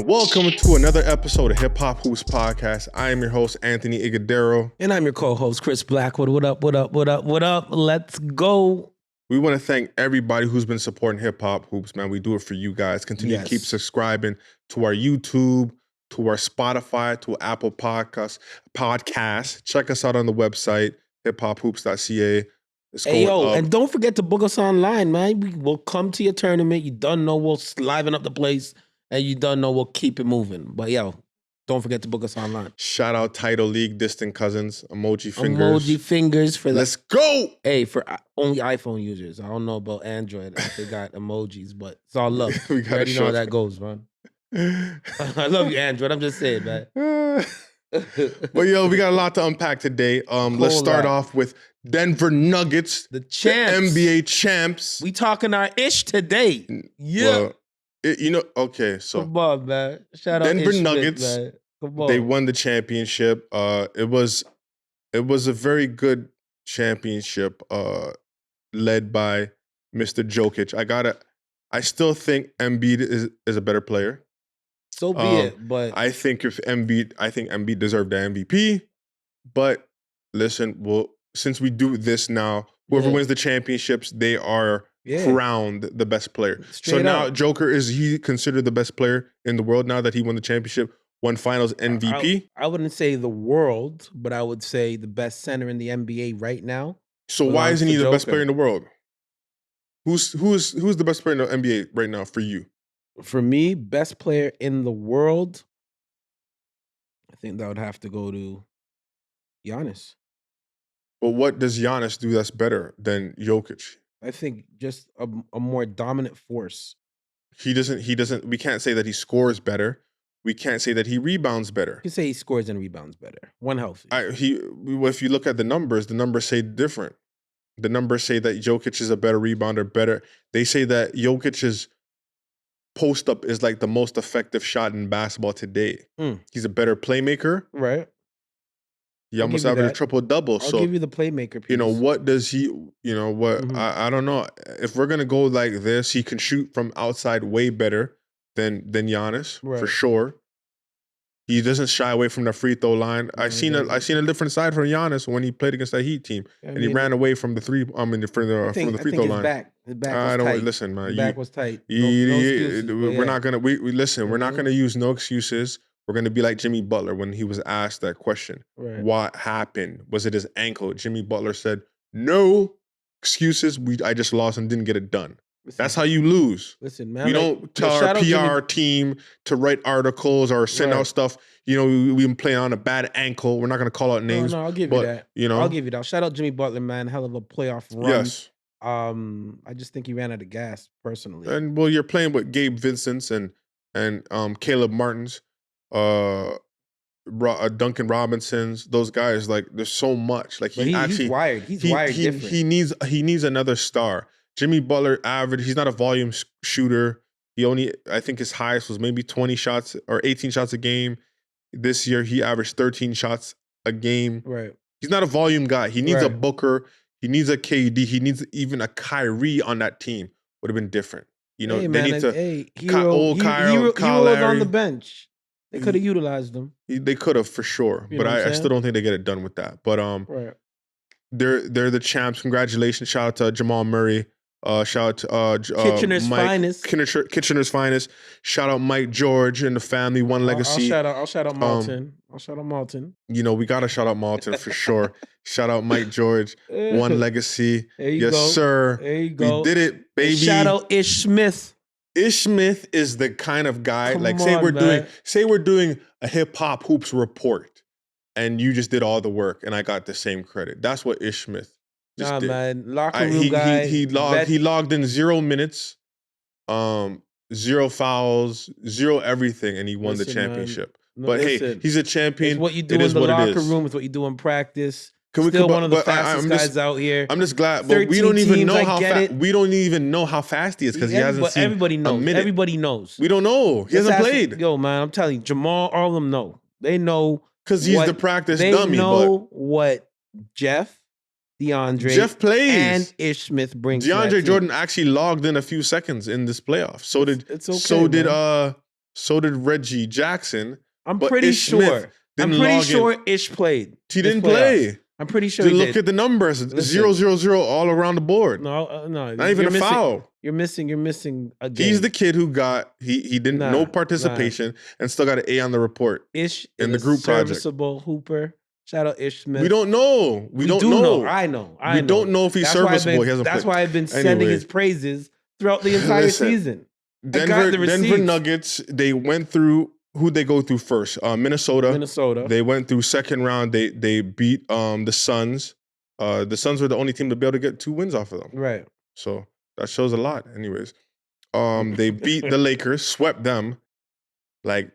Welcome to another episode of Hip Hop Hoops Podcast. I am your host, Anthony Igadero. And I'm your co-host, Chris Blackwood. What up, what up, what up, what up? Let's go. We want to thank everybody who's been supporting Hip Hop Hoops, man. We do it for you guys. Continue to keep subscribing to our YouTube, to our Spotify, to Apple Podcast. Check us out on the website, hiphophoops.ca. And don't forget to book us online, man. We'll come to your tournament. You done know we'll liven up the place, and you done know we'll keep it moving. But don't forget to book us online. Shout out Tidal League, Distant Cousins, emoji fingers. Emoji fingers for Let's go. Hey, for only iPhone users. I don't know about Android. They got emojis, but it's all love. We you already know how that goes, man. I love you, Android. I'm just saying, man. Well, we got a lot to unpack today. Let's start off with Denver Nuggets, the champs, the NBA champs. We talking our ish today. Yeah. Well, okay, so come on, man. Shout out Denver Ish Nuggets. Smith, man. Come on. They won the championship. It was a very good championship, led by Mr. Jokic. I still think Embiid is a better player. So be it, but I think Embiid deserved the MVP. But listen, since we do this now, whoever wins the championships, they are crowned the best player. Straight now up. Joker, is he considered the best player in the world now that he won the championship, won finals MVP? I wouldn't say the world, but I would say the best center in the NBA right now. So why isn't he the best player in the world? Who's the best player in the NBA right now for you? For me, best player in the world, I think that would have to go to Giannis. But what does Giannis do that's better than Jokic? I think just a more dominant force. He doesn't. We can't say that he scores better. We can't say that he rebounds better. You can say he scores and rebounds better. One healthy. If you look at the numbers say different. The numbers say that Jokic is a better rebounder, They say that Jokic's post-up is like the most effective shot in basketball today. He's a better playmaker. Right. He almost averaged a triple-double. I'll give you the playmaker piece. What does he, I don't know. If we're going to go like this, he can shoot from outside way better than Giannis, for sure. He doesn't shy away from the free throw line. I seen a different side from Giannis when he played against that Heat team, he ran away from the free throw line. His back was tight. Listen, man. His back was tight. We're not gonna listen. We're not gonna use no excuses. We're gonna be like Jimmy Butler when he was asked that question. Right. What happened? Was it his ankle? Jimmy Butler said, "No excuses. I just lost and didn't get it done." That's how you lose. Listen, man. We don't tell our PR team to write articles or send out stuff. We've been playing on a bad ankle. We're not going to call out names. No, I'll give you that. I'll give you that. Shout out Jimmy Butler, man. Hell of a playoff run. Yes. I just think he ran out of gas, personally. And you're playing with Gabe Vincent's and Caleb Martin's, Duncan Robinson's. Those guys, like, there's so much. Like he's wired. He's wired different. He needs another star. Jimmy Butler average, he's not a volume shooter. I think his highest was maybe 20 shots or 18 shots a game. This year, he averaged 13 shots a game. Right. He's not a volume guy. He needs a Booker. He needs a KD. He needs even a Kyrie on that team. Would have been different. They need to. Kyle Lowry on the bench. They could have utilized them. They could have for sure, but I still don't think they get it done with that. But they're the champs. Congratulations! Shout out to Jamal Murray. Shout out to Kitchener's finest. Kitchener's finest. Shout out Mike George and the family. One legacy. I'll shout out Malton. We gotta shout out Malton for sure. Shout out Mike George. One legacy. There you go. Sir. There you go. We did it, baby. Shout out Ish Smith. Ish Smith is the kind of guy. Say we're doing a hip hop hoops report, and you just did all the work, and I got the same credit. That's what Ish Smith. Man, locker room guy. He logged in 0 minutes, 0 fouls, 0 everything, and he won the championship. Hey, he's a champion. It's what you do in the locker room. It's what you do in practice. One of the fastest guys out here. I'm just glad, but we don't even know how fast. We don't even know how fast he is because he hasn't seen. Everybody knows. Everybody knows. We don't know. He hasn't played. Yo, man, I'm telling you, Jamal, all of them know. They know because he's the practice dummy. They know what Jeff plays, and Ish Smith brings. DeAndre Jordan actually logged in a few seconds in this playoff. So did So did Reggie Jackson. I'm pretty sure. Ish played. He didn't play. I'm pretty sure he look did. At the numbers. 0-0-0 all around the board. No. Not even a foul. You're missing a game. He's the kid who got he didn't no participation and still got an A on the report. Ish in the group project. Serviceable hooper. Shout out Ish Smith. We don't know. We don't know. I know. We don't know if he's serviceable. That's why I've been sending his praises throughout the entire season. Denver Nuggets, they went through. Who'd they go through first? Minnesota. They went through second round. They beat the Suns. The Suns were the only team to be able to get 2 wins off of them. Right. So that shows a lot. Anyways, they beat the Lakers, swept them. I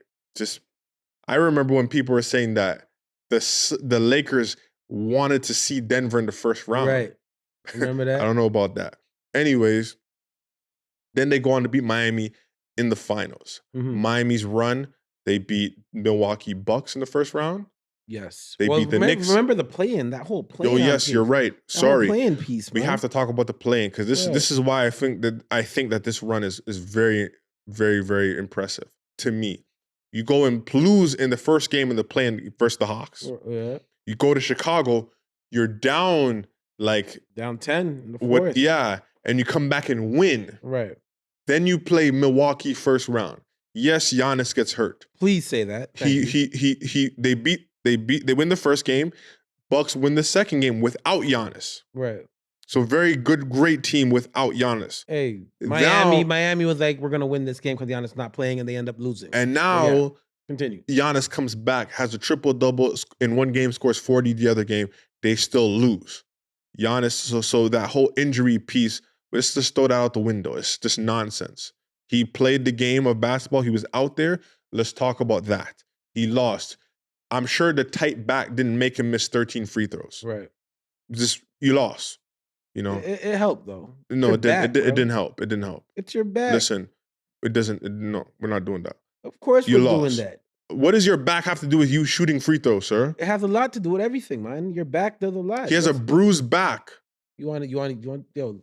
remember when people were saying that the Lakers wanted to see Denver in the first round. Right. Remember that? I don't know about that. Anyways, then they go on to beat Miami in the finals. Mm-hmm. Miami's run, they beat Milwaukee Bucks in the first round. Yes. They beat the Knicks. Remember the play-in, that whole play-in. Oh, yes, you're right. Sorry. Play-in piece, man. We have to talk about the play-in because this is why I think that this run is very, very, very impressive to me. You go and lose in the first game in the play-in versus the Hawks. Yeah. You go to Chicago, you're down 10 in the fourth. And you come back and win. Right. Then you play Milwaukee first round. Yes, Giannis gets hurt. Please say that. They win the first game. Bucks win the second game without Giannis. Right. So very good, great team without Giannis. Hey, Miami was like, we're gonna win this game because Giannis not playing, and they end up losing. And now, continue. Giannis comes back, has a triple-double in one game, scores 40 the other game. They still lose. Giannis, so that whole injury piece, let's just throw that out the window. It's just nonsense. He played the game of basketball. He was out there. Let's talk about that. He lost. I'm sure the tight back didn't make him miss 13 free throws. Right. You lost. It helped though. No, it didn't help. It didn't help. It's your back. Listen, it doesn't. No, we're not doing that. Of course, we're doing that. What does your back have to do with you shooting free throws, sir? It has a lot to do with everything, man. Your back does a lot. He has a bruised back. You want yo.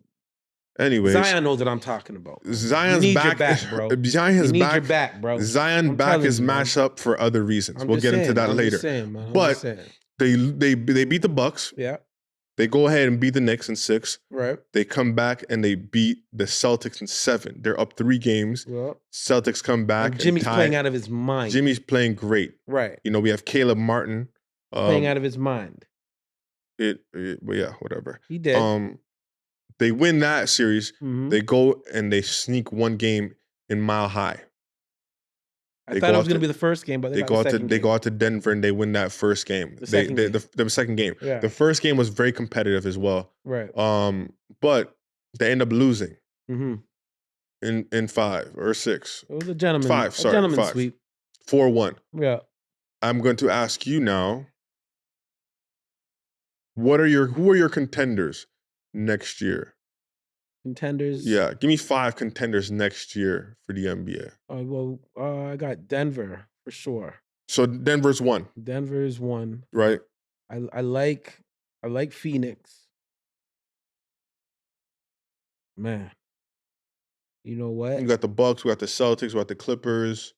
Anyways, Zion knows what I'm talking about. Zion's back, bro. Zion's back. Your back, bro. Zion's back is mashed up for other reasons. We'll get into that later. But they beat the Bucks. Yeah. They go ahead and beat the Knicks in 6. Right. They come back and they beat the Celtics in 7. They're up 3 games. Yeah. Celtics come back. And Jimmy's playing out of his mind. Jimmy's playing great. Right. We have Caleb Martin. Playing out of his mind. But yeah, whatever. He did. They win that series. Mm-hmm. They go and they sneak 1 game in Mile High. I thought it was going to be the first game, but they go out to Denver and they win that first game. The second game. Yeah. The first game was very competitive as well. Right. But they end up losing. Mm-hmm. In 5 or 6. It was a gentleman. 5. Sorry, gentleman 5. sweep. 4-1. Yeah. I'm going to ask you now. Who are your contenders next year? Contenders? Yeah, give me 5 contenders next year for the NBA. I got Denver for sure. So Denver's 1. Denver's 1. Right. I like Phoenix. Man. You know what? We got the Bucks, we got the Celtics, we got the Clippers,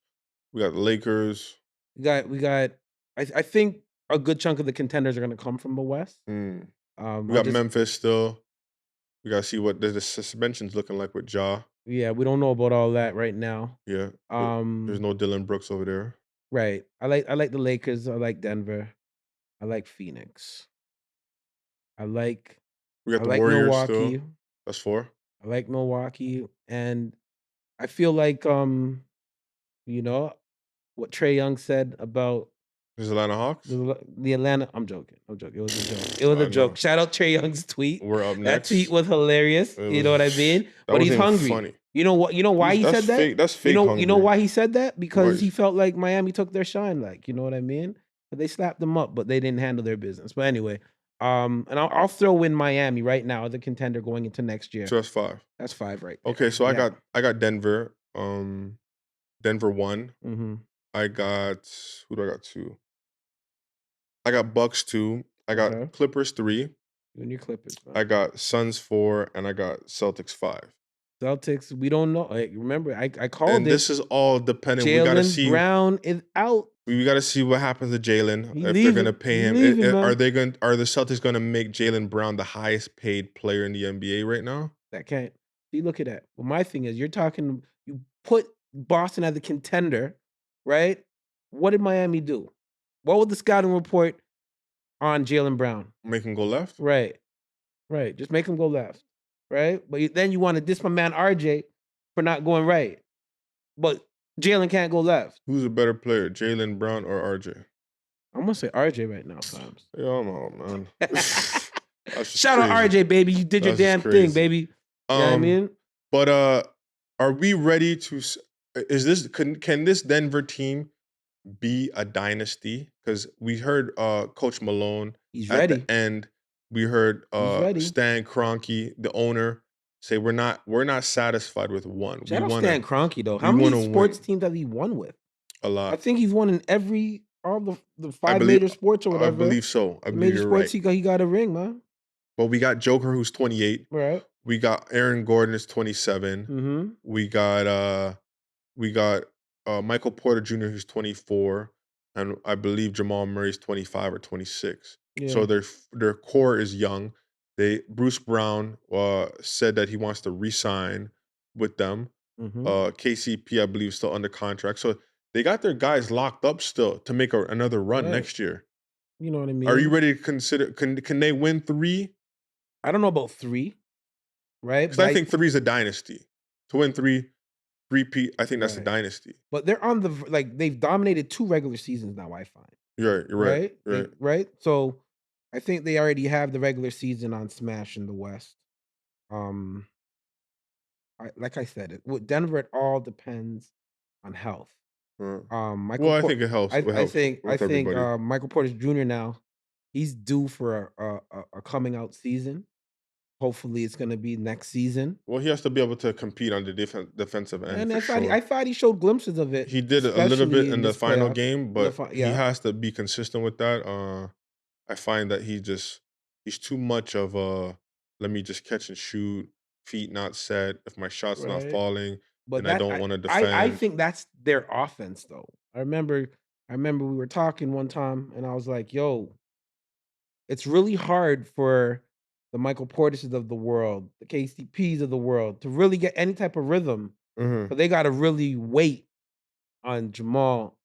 we got the Lakers. We got I think a good chunk of the contenders are gonna come from the West. We got Memphis still. We got to see what the suspension's looking like with Ja. Yeah, we don't know about all that right now. Yeah. There's no Dylan Brooks over there. Right. I like the Lakers. I like Denver. I like Phoenix. We got the Warriors Milwaukee. still. That's 4. I like Milwaukee. And I feel like what Trae Young said about His Atlanta Hawks? The Atlanta. I'm joking. It was a joke. It was a joke. Shout out Trae Young's tweet. We're up next. That tweet was hilarious. You know what I mean? But he's hungry. Funny. You know what? You know why he said that? That's fake. You know why he said that? Because he felt like Miami took their shine. Like, you know what I mean? But they slapped them up, but they didn't handle their business. But anyway, and I'll throw in Miami right now as a contender going into next year. So that's 5. That's 5 right there. Okay, so I got Denver. Denver 1. Mm-hmm. Who do I got 2? I got Bucks 2. I got Clippers 3. You and your Clippers. Man. I got Suns 4, and I got Celtics 5. Celtics, we don't know. Like, remember, I called And it. this is all dependent. We gotta Jaylen see. Brown is out. We gotta see what happens to Jalen He if they're gonna leaving. pay He him. leaving, Are man. they going? Are the Celtics gonna make Jaylen Brown the highest paid player in the NBA right now? That can't. See, look at that. Well, my thing is, you put Boston as a contender, right? What did Miami do? What would the scouting report on Jaylen Brown? Make him go left. Right, right. Just make him go left, right? But then you want to diss my man RJ for not going right. But Jaylen can't go left. Who's a better player, Jaylen Brown or RJ? I'm gonna say RJ right now, fams. Yeah, I'm out, man. Shout out RJ, baby. You did your damn thing, baby. You know what I mean? But are we ready to? Is this can this Denver team be a dynasty? Because we heard Coach Malone He's at ready. the end. We heard He's ready. Stan Kroenke, the owner, say we're not satisfied with one. Shout out Stan Kroenke though. How many sports teams has he won with? A lot. I think he's won in all the five major sports or whatever. I believe so. I believe major you're sports right. he got a ring, man. Well, we got Joker, who's 28. Right. We got Aaron Gordon is 27. Mm-hmm. We got Michael Porter Jr. who's 24, and I believe Jamal Murray's 25 or 26. Yeah. So their core is young. Bruce Brown said that he wants to re-sign with them. Mm-hmm. KCP, I believe, is still under contract. So they got their guys locked up still to make another run next year. You know what I mean? Are you ready to consider? Can they win 3? I don't know about 3. Right? Because I think 3 is a dynasty. To win 3, repeat, I think that's a dynasty. But they're on they've dominated 2 regular seasons now, I find. You're right. Right? So I think they already have the regular season on smash in the West. Like I said, with Denver, it all depends on health. I think it helps. I think Michael Porter Jr. now, he's due for a coming out season. Hopefully, it's going to be next season. Well, he has to be able to compete on the defensive end. And I thought he showed glimpses of it. He did a little bit in the final game, but he has to be consistent with that. I find that he's too much of a let me just catch and shoot, feet not set. If my shot's not falling, then I don't want to defend. I think that's their offense, though. I remember we were talking one time, and I was like, "Yo, it's really hard for the Michael Portises of the world, the KCPs of the world, to really get any type of rhythm. But they got to really wait on Jamal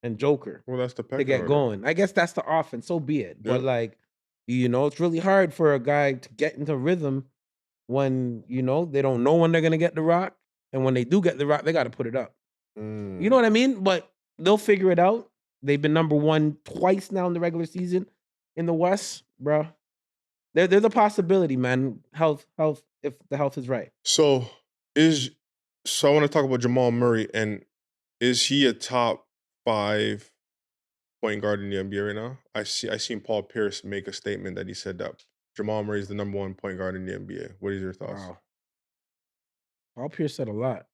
and Joker that's the to get going. I guess that's the offense. So be it. But it's really hard for a guy to get into rhythm when they don't know when they're gonna get the rock, and when they do get the rock, they got to put it up. You know what I mean? But they'll figure it out. They've been number 1 twice now in the regular season in the West, bro. There's a possibility, man. Health, if the health is right. So I want to talk about Jamal Murray, and is he a top 5 point guard in the NBA right now? I seen Paul Pierce make a statement that he said that Jamal Murray is the number 1 point guard in the NBA. What is your thoughts? Wow. Paul Pierce said a lot.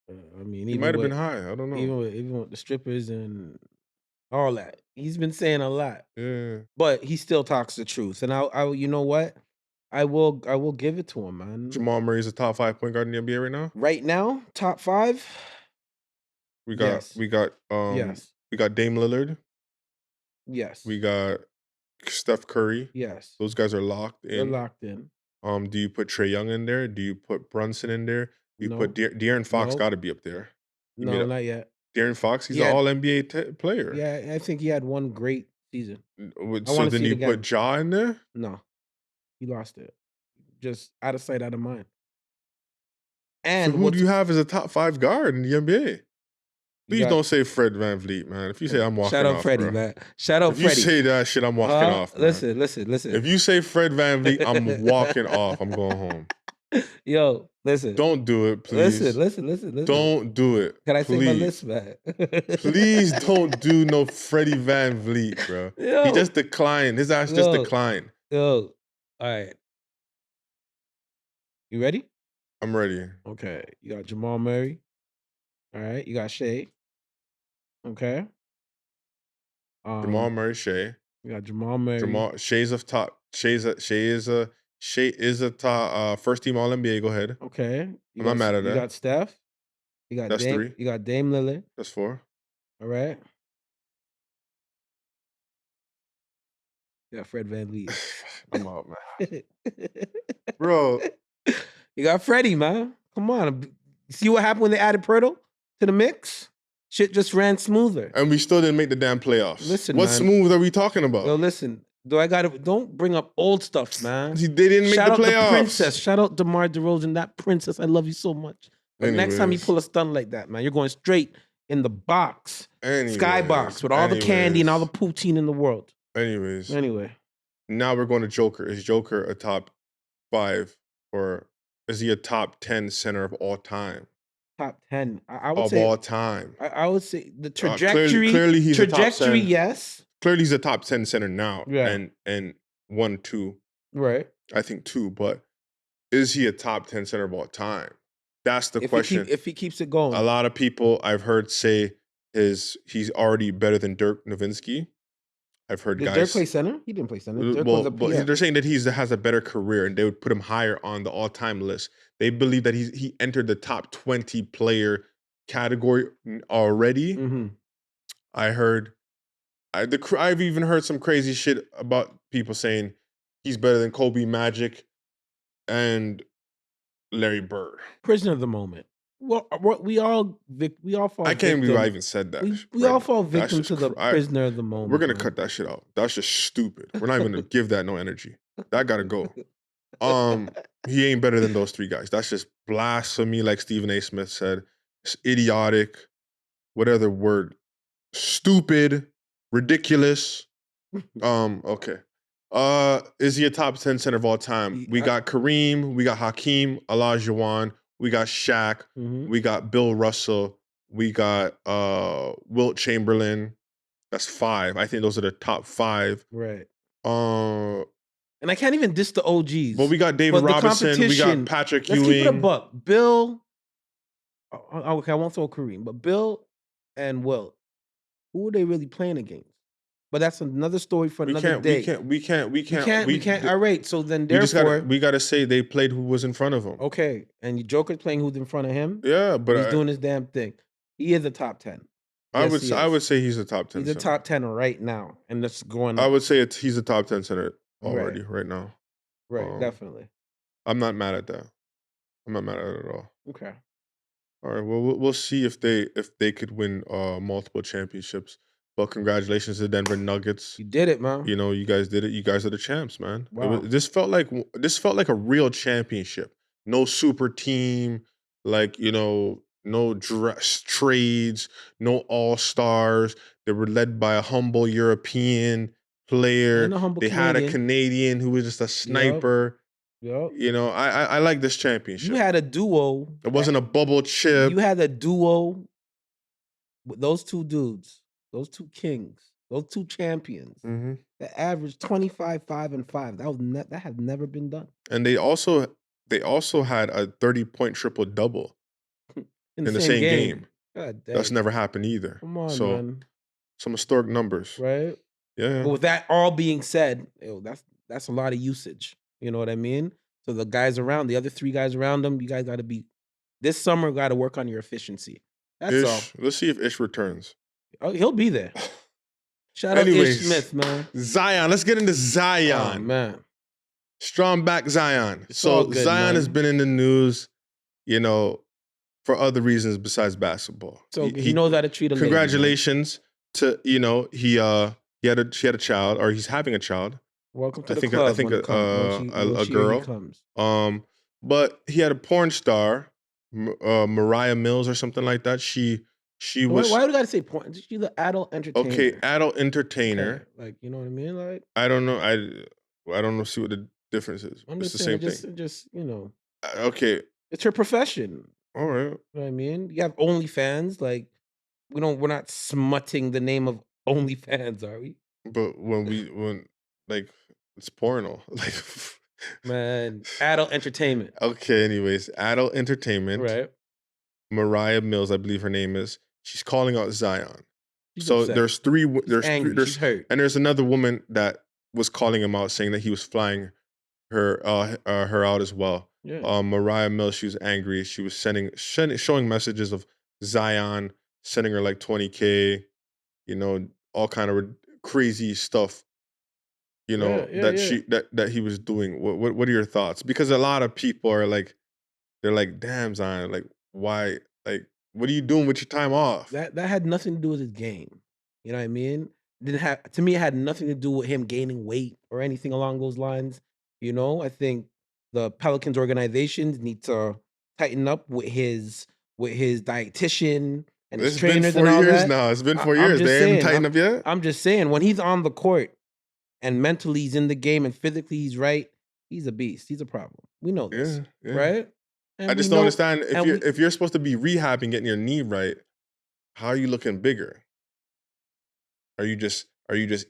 I mean, he might have been high. I don't know. Even with the strippers and all that, he's been saying a lot. Yeah, but he still talks the truth. And I you know what? I will give it to him, man. Jamal Murray is a top 5 point guard in the NBA right now. Right now, top 5. We got yes. we got Dame Lillard. Yes. We got Steph Curry. Yes. Those guys are locked in. They're locked in. Do you put Trae Young in there? Do you put Brunson in there? Do you put De'Aaron Fox? Got to be up there. No, not yet. De'Aaron Fox, he's an All NBA player. Yeah, I think he had one great season. So then you put Ja in there? No, he lost it. Just out of sight, out of mind. And so who do you have as a top 5 guard in the NBA? Please don't say Fred VanVleet, man. If you say I'm walking off, shout out Freddie, man. Shout out Freddie. If you say that shit, I'm walking off. Man. Listen. If you say Fred VanVleet, I'm walking off. I'm going home. Yo, listen. Don't do it, please. Listen. Don't do it. Can I say my list, man? Please don't do no Freddie VanVleet, bro. He just declined. His ass just declined. All right. You ready? I'm ready. Okay. You got Jamal Murray. All right. You got Shea. Okay. Jamal Murray, Shea. You got Jamal Murray. Shea's of top. Shea is Shea is a top first team All NBA. Go ahead. Okay. I'm not mad at You that. got Steph. You got That's Dame. 3. You got Dame Lillard. That's 4. All right. You got Fred VanVleet. I'm out, man. Bro. You got Freddie, man. Come on. See what happened when they added Pirtle to the mix? Shit just ran smoother. And we still didn't make the damn playoffs. Listen, what man. smooth are we talking about? Yo, listen. Don't bring up old stuff, man. They didn't make the playoffs. Shout out the princess. Shout out DeMar DeRozan. That princess, I love you so much. But next time you pull a stunt like that, man, you're going straight in the box. Skybox with all the candy and all the poutine in the world. Anyway. Now we're going to Joker. Is Joker a top 5 or is he a top 10 center of all time? Top 10. I would say of all time. I would say the trajectory. Clearly he's a top 10. Yes. Clearly he's a top 10 center now. Yeah. And 1, 2. Right. I think 2, but is he a top 10 center of all time? That's the question. If he keeps it going. A lot of people I've heard say he's already better than Dirk Nowitzki. I've heard Did guys. Dirk play center? He didn't play center. Dirk was a PF. They're saying that he has a better career and they would put him higher on the all-time list. They believe that he entered the top 20 player category already. Mm-hmm. I've even heard some crazy shit about people saying he's better than Kobe, Magic, and Larry Bird. Prisoner of the moment. Well, we all fall. I can't believe I even said that. We all fall victim to the prisoner of the moment. We're gonna cut that shit out. That's just stupid. We're not even gonna give that no energy. That gotta go. He ain't better than those 3 guys. That's just blasphemy, like Stephen A. Smith said. It's idiotic. What other word? Stupid, ridiculous. Okay. Is he a top 10 center of all time? We got Kareem, we got Hakeem Olajuwon, we got Shaq, we got Bill Russell, we got Wilt Chamberlain. That's 5. I think those are the top 5. Right. And I can't even diss the OGs. But we got David Robinson, we got Patrick Ewing. Let's keep it a buck. Bill. Okay, I won't throw Kareem, but Bill and Wilt. Who are they really playing against? But that's another story for another day. We can't. All right, so then therefore we gotta say they played who was in front of him. Okay, and Joker's playing who's in front of him. Yeah, but he's doing his damn thing. He is a top 10. I would say he's a top 10. He's a top 10 right now, and that's going. I would say he's a top 10 center already right now. Right, definitely. I'm not mad at that. I'm not mad at it at all. Okay. All right. Well, we'll see if they could win multiple championships. But congratulations to the Denver Nuggets. You did it, man. You know, you guys did it. You guys are the champs, man. Wow. This felt like a real championship. No super team, like, you know, no dress trades, no all-stars. They were led by a humble European player. And a humble Had a Canadian who was just a sniper. Yep. You know, I like this championship. You had a duo. It wasn't a bubble chip. You had a duo with those 2 dudes, those 2 kings, those 2 champions that averaged 25, 5, and 5. That had never been done. And they also had a 30-point triple-double in the same game. God dang. That's never happened either. Come on, man. Some historic numbers. Right? Yeah. But with that all being said, that's a lot of usage. You know what I mean? So the guys around, the other 3 guys around them, you guys got to be, this summer, got to work on your efficiency. That's all. Let's see if Ish returns. Oh, he'll be there. Shout out Ish Smith, man. Zion. Let's get into Zion. Oh, man. Strong back Zion. It's all good, Zion man. has been in the news, you know, for other reasons besides basketball. So he knows how to treat a lady. Congratulations to, you know, she had a child, or he's having a child. Welcome to the club. I think a girl. Comes. But he had a porn star, Mariah Mills or something like that. She was. Why do you gotta say porn? She's the adult entertainer. Okay, adult entertainer. Okay. Like, you know what I mean? Like, I don't know. I don't know. See what the difference is. I'm it's just the saying, same thing. Just you know. Okay. It's her profession. All right. You know what I mean? You have OnlyFans. Like, we're not smutting the name of OnlyFans, are we? But when like it's porno, like. Man, adult entertainment. Okay, anyways, adult entertainment. Right. Mariah Mills, I believe her name is. She's calling out Zion. She's so upset. there's 3. She's angry. She's hurt. And there's another woman that was calling him out, saying that he was flying her out as well. Yeah. Mariah Mills, she was angry. She was showing messages of Zion, sending her like 20K, all kind of crazy stuff, Yeah, yeah, that yeah. that he was doing. What are your thoughts? Because a lot of people are like, they're like, damn, Zion, like, why, like, what are you doing with your time off? That had nothing to do with his game. You know what I mean? Didn't have to me, it had nothing to do with him gaining weight or anything along those lines. I think the Pelicans organizations need to tighten up with his dietitian and his It's been trainers and 4 all years that. now. It's been I, 4 I'm years. just They haven't saying, tightened up yet. I'm just saying, when he's on the court and mentally he's in the game and physically he's right, he's a beast. He's a problem. We know this, Yeah, yeah. right? I And we just don't know, understand if and we you're supposed to be rehabbing, getting your knee right. How are you looking bigger? Are you just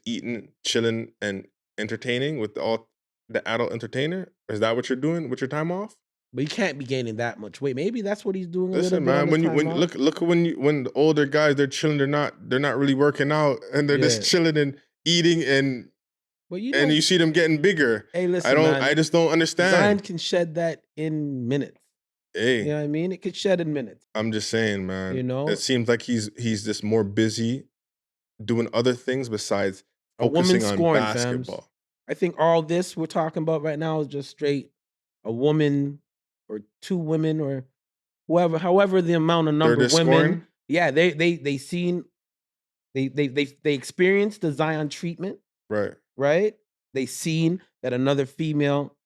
eating, chilling, and entertaining with all the adult entertainer? Is that what you're doing with your time off? But he can't be gaining that much weight. Maybe that's what he's doing a little Listen, bit on man. his When you time when off. look when the older guys, they're chilling. They're not really working out, and they're just Yeah. chilling and eating, and But you see them getting bigger. hey, I listen, don't. I man. just don't Zion understand. can shed that in minutes. You Hey, know what I mean? It could shed in minutes. I'm just saying, You man. It know, seems like he's just more busy doing other things besides a woman focusing on scoring, fams. basketball. I think all this we're talking about right now is just straight a woman or two women or however the amount of They're number of just women. scoring, Yeah, they seen they experienced the Zion treatment, right? right? They seen that another female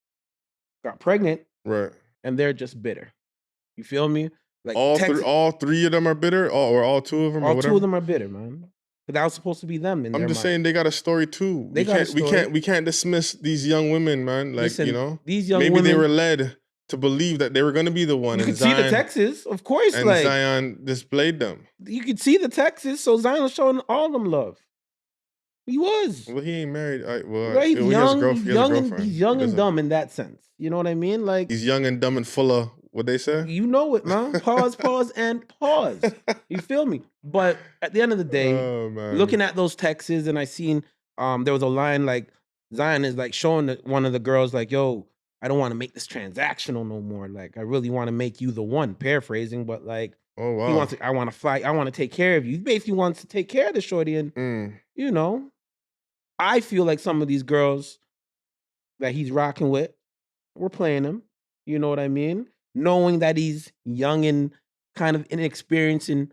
got pregnant Right. and they're just bitter. You feel me? Like All three of them are bitter, or all two of them, or all two of whatever. them are bitter, man. But that was supposed to be them in I'm their just mind. saying they got a story too. They got a story. We can't dismiss these young women, man. Like, Listen, these young maybe they women, were led to believe that they were going to be the one, you could see the Texas, of course. and Like Zion displayed them. you could see the Texas, so Zion was showing all them love. He was. Well, he ain't married. Right, he's He has a young, he has a girlfriend. he's young He and doesn't. dumb in that sense. You know what I mean? Like He's young and dumb and full of what they say. you know it, man. Pause, and pause. You feel me? But at the end of the day, Oh man. looking at those texts, and I seen there was a line like Zion is like showing one of the girls like, "Yo, I don't want to make this transactional no more. Like, I really want to make you the one." Paraphrasing, but like Oh he wow. wants to, I want to fly, I want to take care of you. He basically wants to take care of the shorty, and I feel like some of these girls that he's rocking with, we're playing him. You know what I mean? Knowing that he's young and kind of inexperienced and,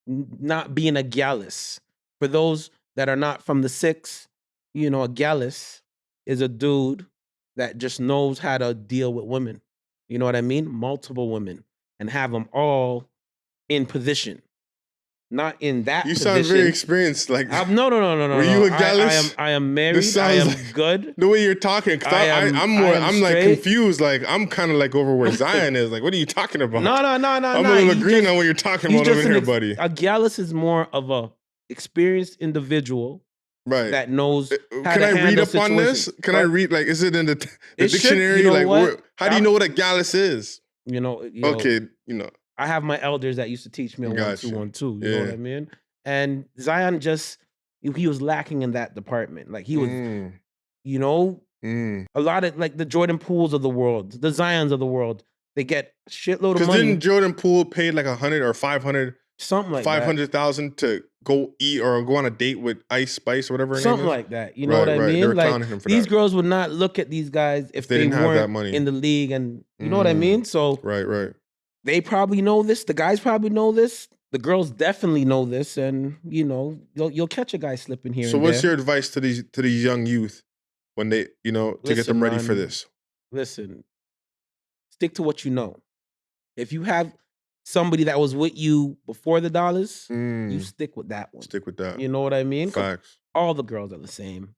not being a gallus. For those that are not from the six, a gallus is a dude that just knows how to deal with women. You know what I mean? Multiple women and have them all in position. Not in that You position. sound very experienced. Like no. Were you a gallus? I am married. This I am sounds good. The way you're talking, because I'm like straight. confused. Like I'm kind of like over where Zion is. Like, what are you talking about? No. I'm a little green on what you're talking about over here, buddy. A gallus is more of a experienced individual, right? That knows how Can to I handle read up situations. on this? Can I read? Like, is it in the dictionary? You know like, what? how do you know what a gallus is? Okay, I have my elders that used to teach me on 1-2-1-2. You know what I mean? And Zion he was lacking in that department. Like he was, a lot of like the Jordan Pooles of the world, the Zions of the world, they get a shitload of money. Didn't Jordan Poole pay like 100 or 500, something like 500,000 to go eat or go on a date with Ice Spice or whatever her something name is? like that. You know what I mean? They were like clowning him for these that. girls would not look at these guys if they didn't have weren't that money in the league, and you know what I mean? So right. They probably know this. The guys probably know this. The girls definitely know this, and you'll catch a guy slipping here. So, what's your advice to these young youth when they to get them ready for this? Listen, stick to what you know. If you have somebody that was with you before the dollars, you stick with that one. Stick with that. You know what I mean? Facts. All the girls are the same.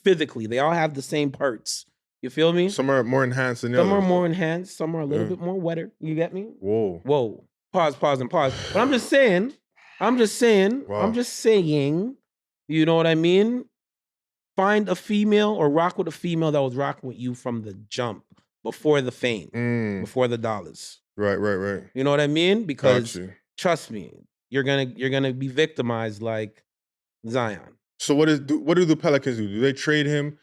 Physically, they all have the same parts. You feel me? Some are more enhanced than others. Some are more enhanced. Some are a little bit more wetter. You get me? Whoa. Pause, and pause. But I'm just saying. Wow. I'm just saying. You know what I mean? Find a female or rock with a female that was rocking with you from the jump, before the fame, before the dollars. Right. You know what I mean? Because trust me, you're gonna be victimized like Zion. So what do the Pelicans do? Do they trade him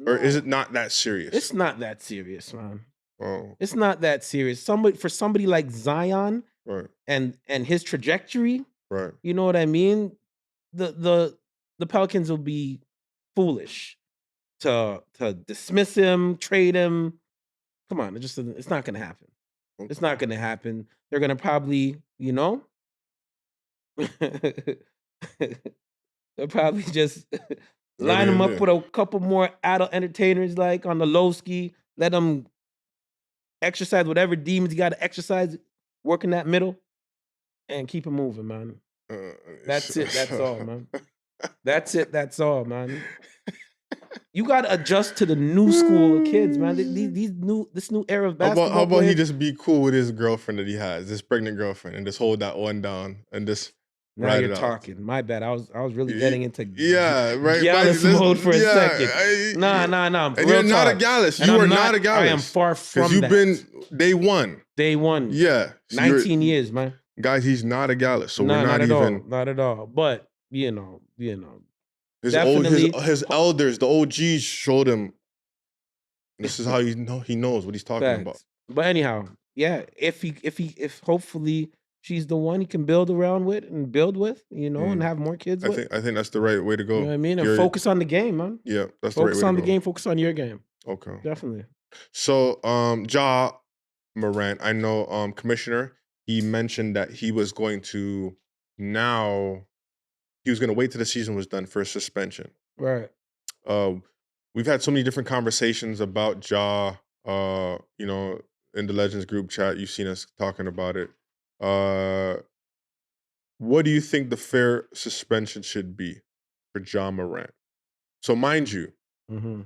Or is No, it not that serious? it's not that serious, man. Oh, It's not that serious. Somebody like Zion right, and his trajectory, right. you know what I mean? The Pelicans will be foolish to dismiss him, trade him. Come on, it's not gonna happen. It's Okay. not gonna happen. They're gonna probably, they'll probably just What are line they him gonna up do? with a couple more adult entertainers like on the low ski, let him exercise whatever demons he gotta exercise, work in that middle, and keep it moving, man. Uh, That's it, that's all, man. That's it, that's all, man. You gotta adjust to the new school of kids, man. This new era of how basketball about he players. just be cool with his girlfriend that he has, his pregnant girlfriend, and just hold that one down and just Now ride you're it out? talking. My bad. I was really getting into Yeah, right. Gallus mode for a second. Yeah. Nah. And you're Real not a talk. Gallus. And You are I'm not not. a I am Gallus far because from you've that. been day one. Day one. Yeah, so you're 19 years, man. guys. He's not a Gallus, so we're Nah, not not at all. even Not at all. But his definitely. his elders, the OGs showed him. This is how he knows what he's talking about. Facts. But anyhow, yeah. If hopefully she's the one he can build around with and build with, and have more kids with. I think that's the right way to You know go. what I mean? And focus on the game, man. Yeah, that's the right Focus way to on the go. game. Focus on your game. Okay. Definitely. So, Morant, I know, Commissioner, he mentioned that he was going to now he was going to wait till the season was done for a suspension. Right. Uh, we've had so many different conversations about in the Legends group chat. You've seen us talking about it. What do you think the fair suspension should be for Ja Morant? So, mind you, Mm-hmm.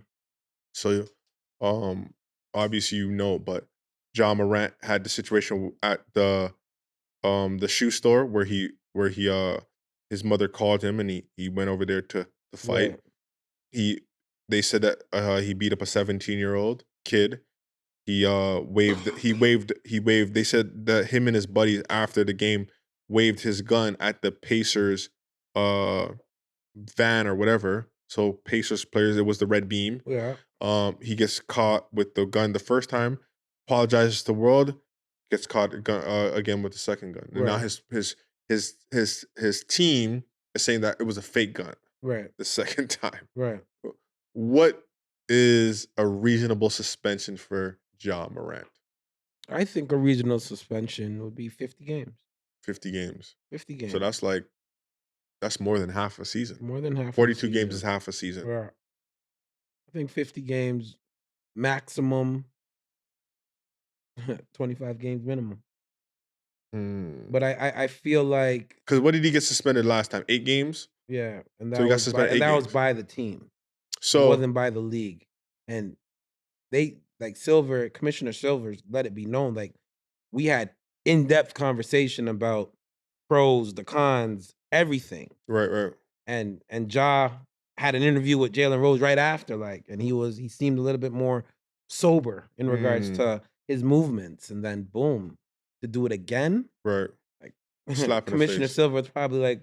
so um, obviously but Ja Morant had the situation at the shoe store where he his mother called him and he went over there to fight. Right. They said that he beat up a 17-year-old kid. He waved they said that him and his buddies after the game waved his gun at the Pacers uh van or whatever. So Pacers players, it was the red beam. Yeah. He gets caught with the gun the first time, apologizes to the world, gets caught again with the second gun. And now Right. his team is saying that it was a fake gun Right. the second time. Right. What is a reasonable suspension for Ja Morant? I think a regional suspension would be 50 games. 50 games. 50 games. So that's more than half a season. More than half. 42 games is half a season. Right. I think 50 games maximum, 25 games minimum. But I feel like Because what did he get suspended last time? 8 games? yeah, and So that he got was suspended 8 was games. by the team. It So wasn't by the league. And they like Commissioner Silvers let it be known like we had in-depth conversation about pros, the cons, everything. right. And Ja had an interview with Jalen Rose right after, like, and he seemed a little bit more sober in regards to his movements, and then boom, to do it again, Right. like Slap in the Commissioner face. Silver was probably like,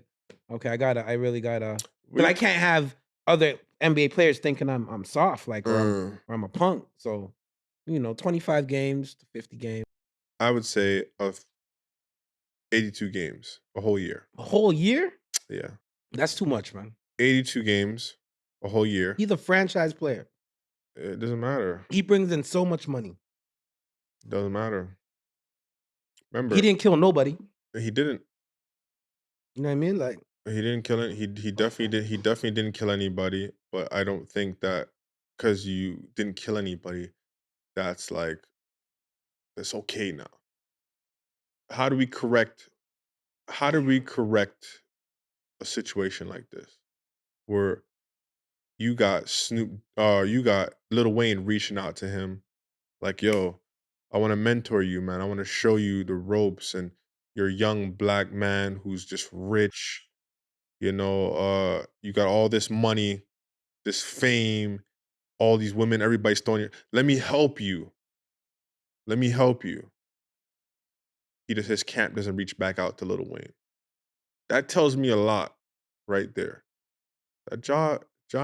okay, I really gotta, We- because I can't have other NBA players thinking I'm soft, like, or I'm a punk. So, 25 games to 50 games. I would say of 82 games, a whole year. A whole year? Yeah. That's too much, man. 82 games, a whole year. He's a franchise player. It doesn't matter. He brings in so much money. Doesn't matter. Remember, He didn't kill nobody. he didn't. You know what I mean? Like, He didn't kill it. He definitely did. He definitely didn't kill anybody. But I don't think that because you didn't kill anybody, that's like it's okay now. How do we correct? How do we correct a situation like this where you got you got Lil Wayne reaching out to him like, yo, I want to mentor you, man. I want to show you the ropes, and you're a young black man who's just rich. You got all this money, this fame, all these women, everybody's throwing you. Let me help you. Let me help you. His camp doesn't reach back out to Lil Wayne. That tells me a lot right there. That Ja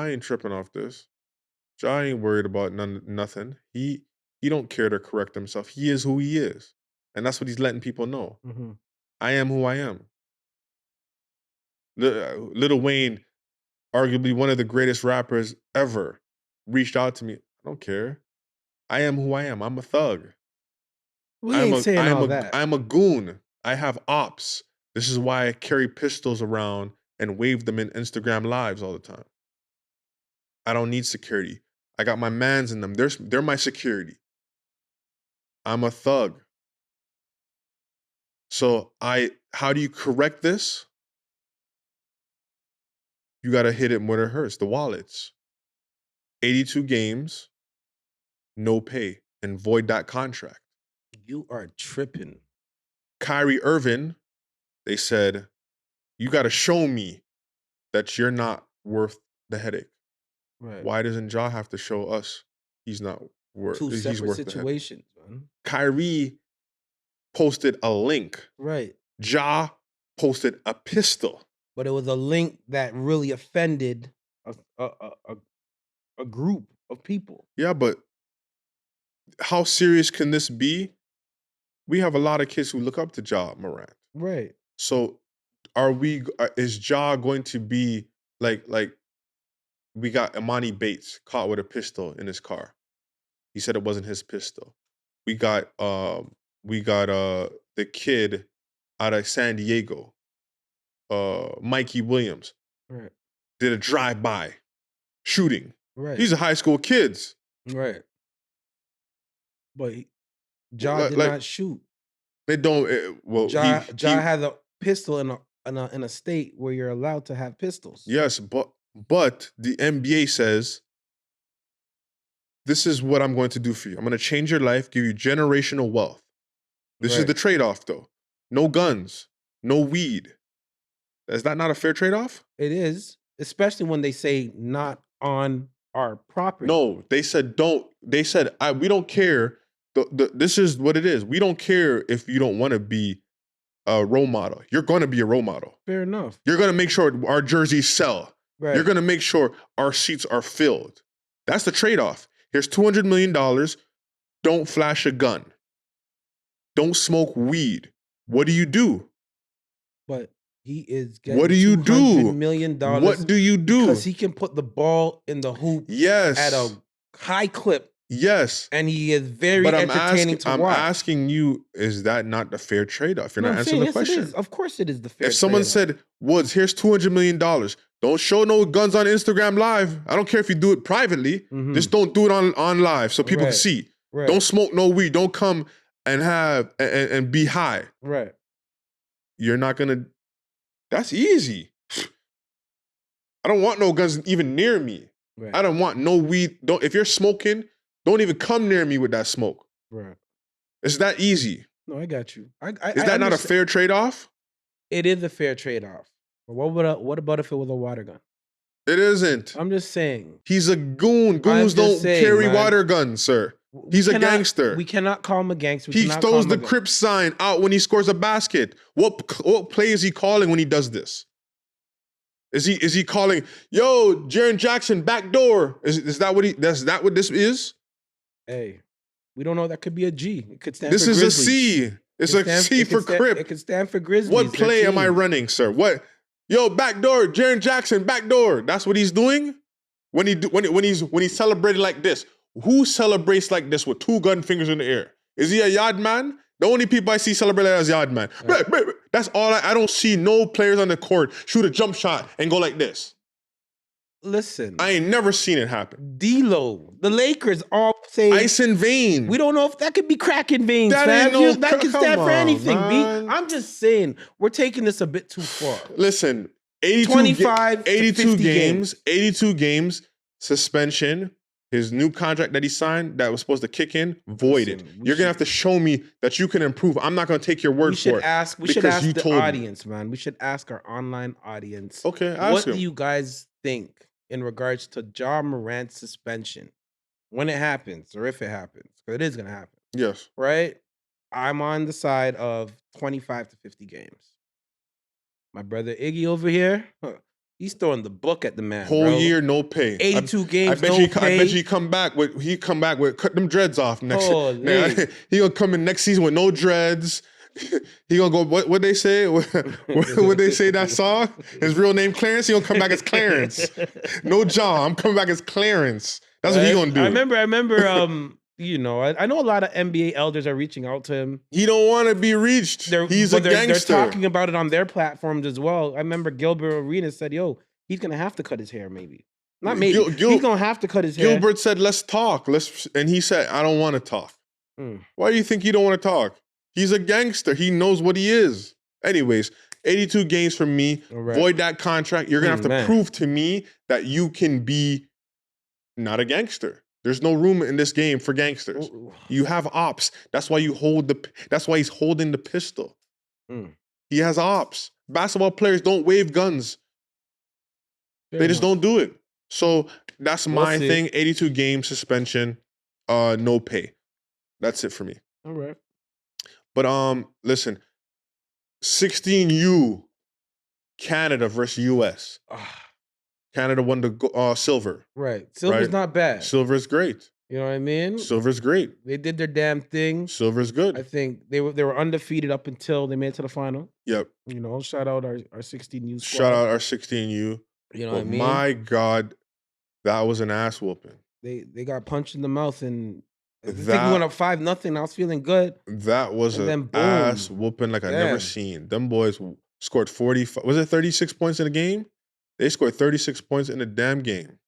ain't tripping off this. Ja ain't worried about nothing. He don't care to correct himself. He is who he is, and that's what he's letting people know. Mm-hmm. I am who I am. Lil Wayne, arguably one of the greatest rappers ever, reached out to me. I don't care. I am who I am. I'm a thug. We ain't saying all that. I'm a goon. I have ops. This is why I carry pistols around and wave them in Instagram lives all the time. I don't need security. I got my mans in them. They're my security. I'm a thug. So how do you correct this? You got to hit it when it hurts. The wallets. 82 games, no pay, and void that contract. You are tripping. Kyrie Irving, they said, you got to show me that you're not worth the headache. Right. Why doesn't Ja have to show us he's not worth? Two He's separate worth situations, man. Kyrie posted a link. Right. Ja posted a pistol. But it was a link that really offended a group of people. Yeah, but how serious can this be? We have a lot of kids who look up to Ja Morant. Right. So is Ja going to be like we got Imani Bates caught with a pistol in his car. He said it wasn't his pistol. We got the kid out of San Diego, Mikey Williams. Right. Did a drive-by shooting. Right. These are high school kids. Right. But Ja did not shoot. They don't. Ja had a pistol in a state where you're allowed to have pistols. Yes, but the NBA says, this is what I'm going to do for you. I'm going to change your life, give you generational wealth. This is the trade-off, though. No guns, no weed. Is that not a fair trade-off? It is, especially when they say not on our property. No, they said don't. They said we don't care. This is what it is. We don't care if you don't want to be a role model. You're going to be a role model. Fair enough. You're going to make sure our jerseys sell. Right. You're going to make sure our seats are filled. That's the trade-off. Here's $200 million. Don't flash a gun. Don't smoke weed. What do you do? But he is getting what do you do? $200 million. What do you do? Because he can put the ball in the hoop at a high clip. Yes. And he is very entertaining to watch. I'm asking you, is that not the fair trade-off? You're not answering the question. It is. Of course it is the fair trade-off. If someone said, Woods, here's $200 million. Don't show no guns on Instagram Live. I don't care if you do it privately. Mm-hmm. Just don't do it on live so people can see. Right. Don't smoke no weed. Don't come and have and be high. Right. You're not gonna. That's easy. I don't want no guns even near me. Right. I don't want no weed. If you're smoking, don't even come near me with that smoke. Right. It's that easy. No, I got you. Is that not a fair trade-off? It is a fair trade-off. But what about if it was a water gun? It isn't. I'm just saying. He's a goon. Goons don't carry water guns, sir. He's a gangster. We cannot call him a gangster. He throws the Crip sign out when he scores a basket. What play is he calling when he does this? Is he calling, yo, Jaren Jackson, back door? Is that what what this is? Hey, we don't know. That could be a G. It could stand for Grizzlies. This is a C. It's a C for Crip. It could stand for Grizzlies. What play am I running, sir? What? Yo, back door, Jaren Jackson, back door. That's what he's doing? When he's celebrating like this. Who celebrates like this with two gun fingers in the air? Is he a yard man? The only people I see celebrate as yard man. Right. That's all. I don't see no players on the court shoot a jump shot and go like this. Listen. I ain't never seen it happen. D-Lo, the Lakers all say ice in vein. We don't know if that could be crack in veins, that man. That can stand for anything, B. I'm just saying, we're taking this a bit too far. Listen, 82 games, suspension. His new contract that he signed that was supposed to kick in, voided. You're going to have to show me that you can improve. I'm not going to take your word for it. We should ask the audience, man. We should ask our online audience. Okay, what do you guys think in regards to Ja Morant's suspension when it happens or if it happens? Because it is going to happen. Yes. Right? I'm on the side of 25 to 50 games. My brother Iggy over here, He's throwing the book at the man, Whole bro. year, no pay. 82 games, I no pay. I bet you come back with cut them dreads off next. Holy. He gonna come in next season with no dreads. He gonna go. What they say? What they say that song? His real name Clarence. He gonna come back as Clarence. No John. I'm coming back as Clarence. That's what he gonna do. I remember. You know, I know a lot of NBA elders are reaching out to him. He don't want to be reached. He's a gangster. They're talking about it on their platforms as well. I remember Gilbert Arenas said, "Yo, he's gonna have to cut his hair. Maybe not. Maybe he's gonna have to cut his hair." Gilbert said, "Let's talk." And he said, "I don't want to talk." Why do you think he don't want to talk? He's a gangster. He knows what he is. Anyways, 82 games for me. Right. Void that contract. You're gonna have to prove to me that you can be not a gangster. There's no room in this game for gangsters. You have ops. That's why that's why he's holding the pistol. He has ops. Basketball players don't wave guns. They just don't do it. So that's my thing. 82 game suspension, no pay. That's it for me. All right. But listen, 16U, Canada versus US. Canada won the silver. Right. Silver's not bad. Silver's great. You know what I mean? Silver's great. They did their damn thing. Silver's good. I think they were undefeated up until they made it to the final. Yep. You know, shout out our 16U squad. Shout out our 16U. You know what I mean? My God, that was an ass whooping. They got punched in the mouth, and I think we went up 5-0. I was feeling good. That was an ass whooping like I've never seen. Them boys scored 45. Was it 36 points in a game? They scored 36 points in a damn game.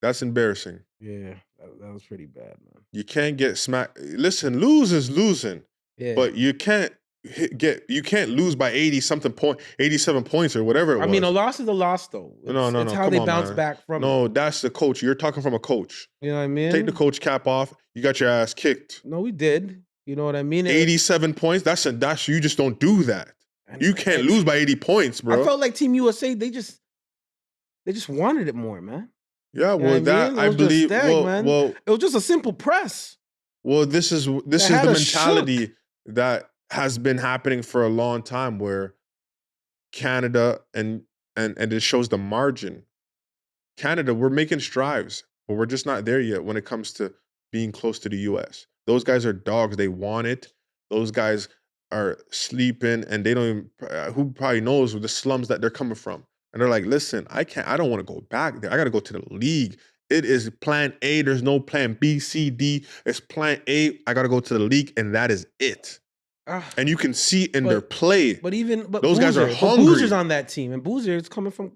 That's embarrassing. Yeah, that was pretty bad, man. You can't get smacked. Listen, lose is losing. Yeah. But you can't lose by 87 points or whatever it was. I mean, a loss is a loss, though. No. It's how they bounce back from it. No, that's the coach. You're talking from a coach. You know what I mean? Take the coach cap off. You got your ass kicked. No, we did. You know what I mean? 87 points. That's you just don't do that. You can't lose by 80 points, bro. I felt like Team USA, they just wanted it more, man. Yeah, well, I believe. Well, it was just a simple press. Well, this is the mentality that has been happening for a long time, where Canada and it shows the margin. Canada, we're making strides, but we're just not there yet when it comes to being close to the US. Those guys are dogs. They want it. Those guys are sleeping, and they don't even, who probably knows the slums that they're coming from. And they're like, listen, I don't want to go back there. I got to go to the league. It is plan A. There's no plan B, C, D. It's plan A. I got to go to the league, and that is it. And you can see in their play. But those guys are hungry. Boozer's on that team, and Boozer is coming from,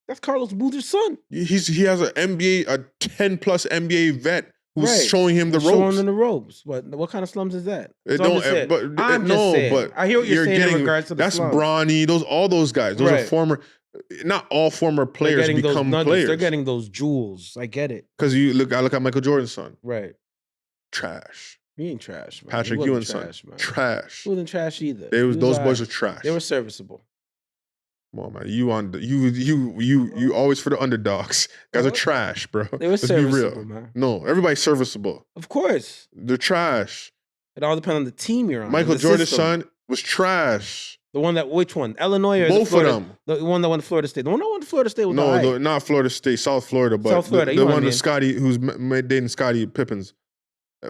that's Carlos Boozer's son. He has an NBA, a 10+ NBA vet who's showing him the ropes. Showing him the ropes. What kind of slums is that? I'm just saying. I hear what you're saying in regards to the slums. That's Bronny. All those guys. Those are former. Not all former players become players. They're getting those jewels. I get it. Because I look at Michael Jordan's son. Right. Trash. He ain't trash, man. Patrick Ewing's son. Trash. He wasn't trash either. Those boys are trash. They were serviceable. Come on, man. You always for the underdogs. Guys are trash, bro. They were serviceable, man. No, everybody's serviceable. Of course. They're trash. It all depends on the team you're on. Michael Jordan's son was trash. Which one? Illinois or both of them? The one that went to Florida State. The one that went to Florida State was not Florida State, South Florida, but South Florida, the one with Scotty, who's dating Scottie Pippen's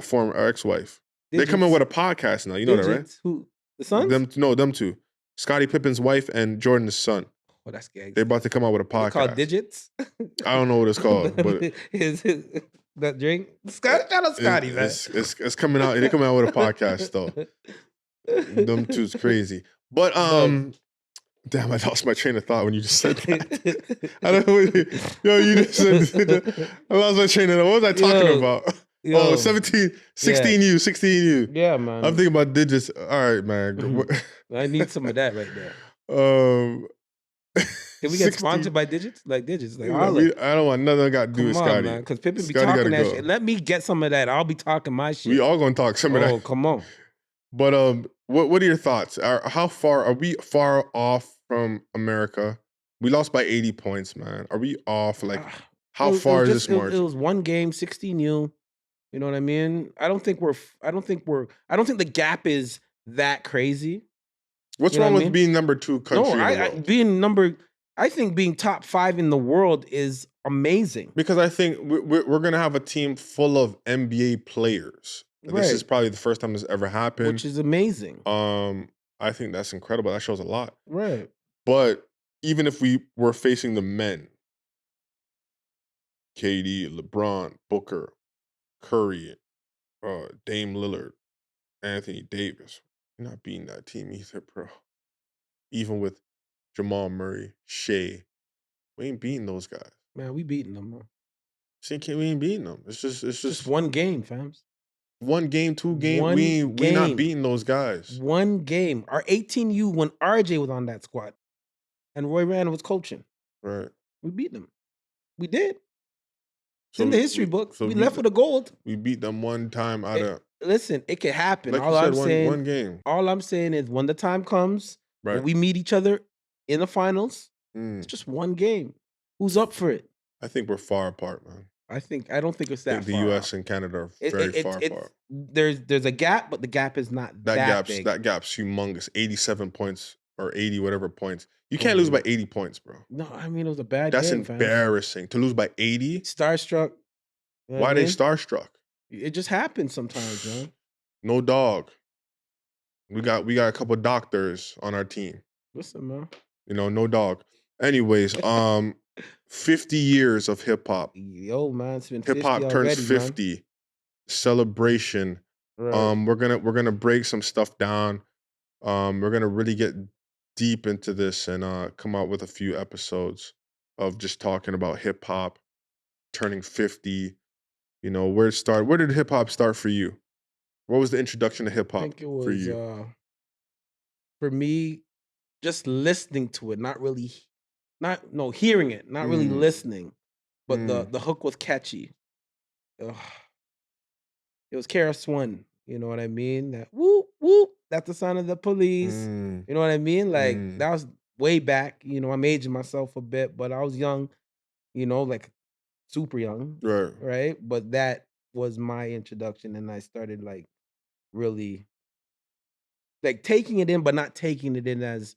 former ex-wife. They come in with a podcast now. You know that, right? Who? The Suns? Them two. Scottie Pippen's wife and Jordan's son. Oh, that's gay. They're about to come out with a podcast. It's called Digits? I don't know what it's called, but that drink. Shout out Scotty, man. It's coming out. They're coming out with a podcast though. Them two's crazy. But damn, I lost my train of thought when you just said that. I don't know. You just said I lost my train of thought. What was I talking about? 16U. Yeah, man. I'm thinking about digits. All right, man. I need some of that right there. Can we get sponsored by Digits? Like Digits? Like I don't want nothing got to do with Scotty. Because Pippen be talking that shit. Let me get some of that. I'll be talking my shit. We all gonna talk some of that. Oh, come on. But what are your thoughts? How far are we off from America? We lost by 80 points, man. Are we off? Like, how far is this margin? It was one game, 16U. You know what I mean? I don't think the gap is that crazy. What's wrong with being number 2 country? Being number. I think being top 5 in the world is amazing. Because I think we're gonna have a team full of NBA players. This is Right. probably the first time this ever happened. Which is amazing. I think that's incredible. That shows a lot. Right. But even if we were facing the men, KD, LeBron, Booker, Curry, Dame Lillard, Anthony Davis, you're not beating that team either, bro. Even with Jamal Murray, Shea, we ain't beating those guys. Man, we beating them, man. We ain't beating them. It's just one game, fams. 1 game, 2 game. One We not game. beating those guys. One game. Our 18U when RJ was on that squad, and Roy Rand was coaching. Right. We beat them. We did. It's in the history book. We left with a gold. We beat them one time out of. Listen, it could happen. Like all you said, I'm saying, one game. all I'm saying is when the time comes, Right. when we meet each other in the finals, it's just one game. Who's up for it? I think we're far apart, man. I don't think it's that the far. U.S. off. and Canada are very far apart. There's a gap, but the gap is not that big. That gap's humongous. 87 points or 80 whatever points. You can't lose by 80 points, bro. No, I mean it was a bad That's game. embarrassing. To lose by 80? Starstruck. You know Why they starstruck? It just happens sometimes, man. No dog. We got a couple doctors on our team. Listen, man. You know, no dog. Anyways, 50 years of hip hop. Yo, man, it's been hip hop turns 50. Man. Celebration. Right. We're gonna break some stuff down. We're gonna really get deep into this and come out with a few episodes of just talking about hip hop turning 50. You know, where it started. Where did hip hop start for you? What was the introduction to hip hop for you? For me, just listening to it, hearing it, not really listening, but the hook was catchy. Ugh. It was KRS-One, you know what I mean? That whoop whoop, that's the sound of the police. You know what I mean? Like that was way back. You know, I'm aging myself a bit, but I was young. You know, like super young, right? But that was my introduction, and I started like really like taking it in, but not taking it in as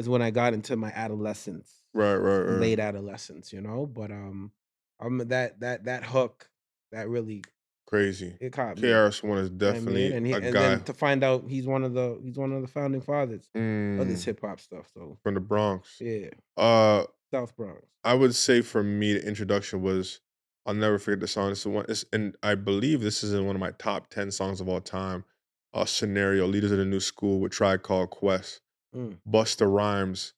when I got into my adolescence, right. late adolescence, you know. But that hook that really crazy. It caught me. KRS-One is definitely and a guy. Then to find out he's one of the founding fathers of this hip hop stuff. So from the Bronx, yeah, South Bronx. I would say for me, the introduction was, I'll never forget the song. And I believe this is in one of my top 10 songs of all time. Scenario, Leaders of the New School with Tribe Called Quest. Busta Rhymes,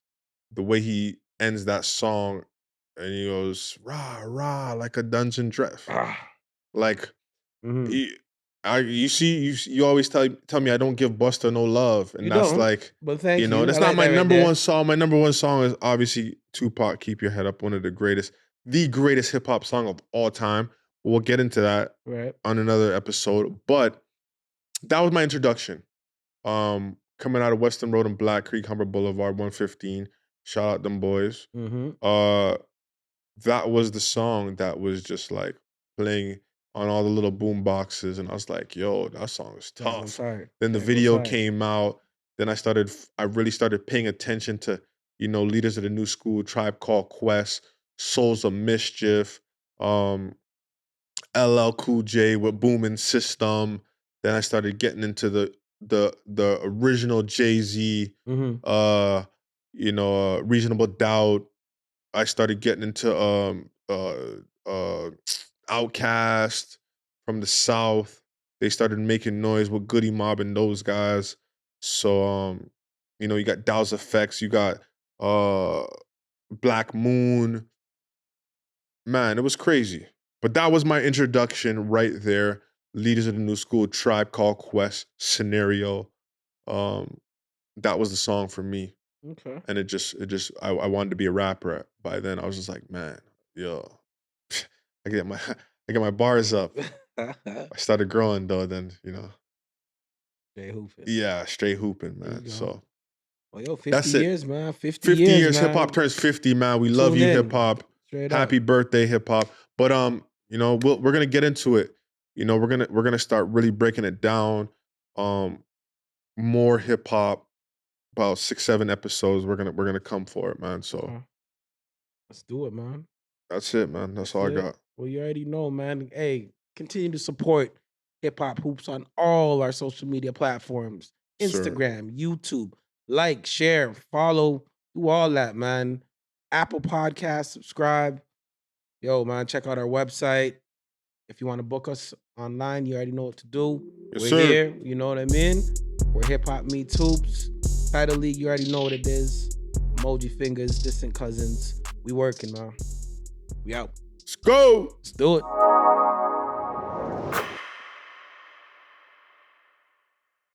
the way he ends that song, and he goes rah rah like a dungeon dress, like you always tell me I don't give Busta no love, and that's like, but thank you. That's not my number one song. My number one song is obviously Tupac, Keep Your Head Up, one of the greatest hip hop song of all time. We'll get into that on another episode, but that was my introduction. Coming out of Western Road and Black Creek, Humber Boulevard, 115. Shout out them boys. That was the song that was just like playing on all the little boom boxes, and I was like, yo, that song is tough. Then the video came out. Then I really started paying attention to, Leaders of the New School, Tribe Called Quest, Souls of Mischief, LL Cool J with Boomin' System. Then I started getting into the original Jay-Z, Reasonable Doubt. I started getting into Outkast from the South. They started making noise with Goody Mob and those guys. So you got Dow's Effects, you got Black Moon. Man, it was crazy. But that was my introduction right there. Leaders of the New School, Tribe Called Quest, Scenario. That was the song for me. Okay. And I wanted to be a rapper by then. I was just like, man, yo, I get my bars up. I started growing though, then, Straight hooping. Yeah, straight hooping, man. So well, yo, 50 years, man. 50 years, hip hop turns 50, man. We love you, hip hop. Happy birthday, hip hop. But we're gonna get into it. We're gonna start really breaking it down. More hip hop, about 6-7 episodes. We're gonna come for it, man. So Let's do it, man. That's it, man. That's all I got. Well, you already know, man. Hey, continue to support Hip Hop Hoops on all our social media platforms. Instagram, YouTube. Like, share, follow, do all that, man. Apple Podcasts, subscribe. Yo, man, check out our website. If you want to book us online, you already know what to do. Yes, We're sir. here. You know what I mean? We're Hip Hop Meets Hoops. Tidal League, you already know what it is. Emoji fingers, distant cousins. We working, man. We out. Let's go. Let's do it.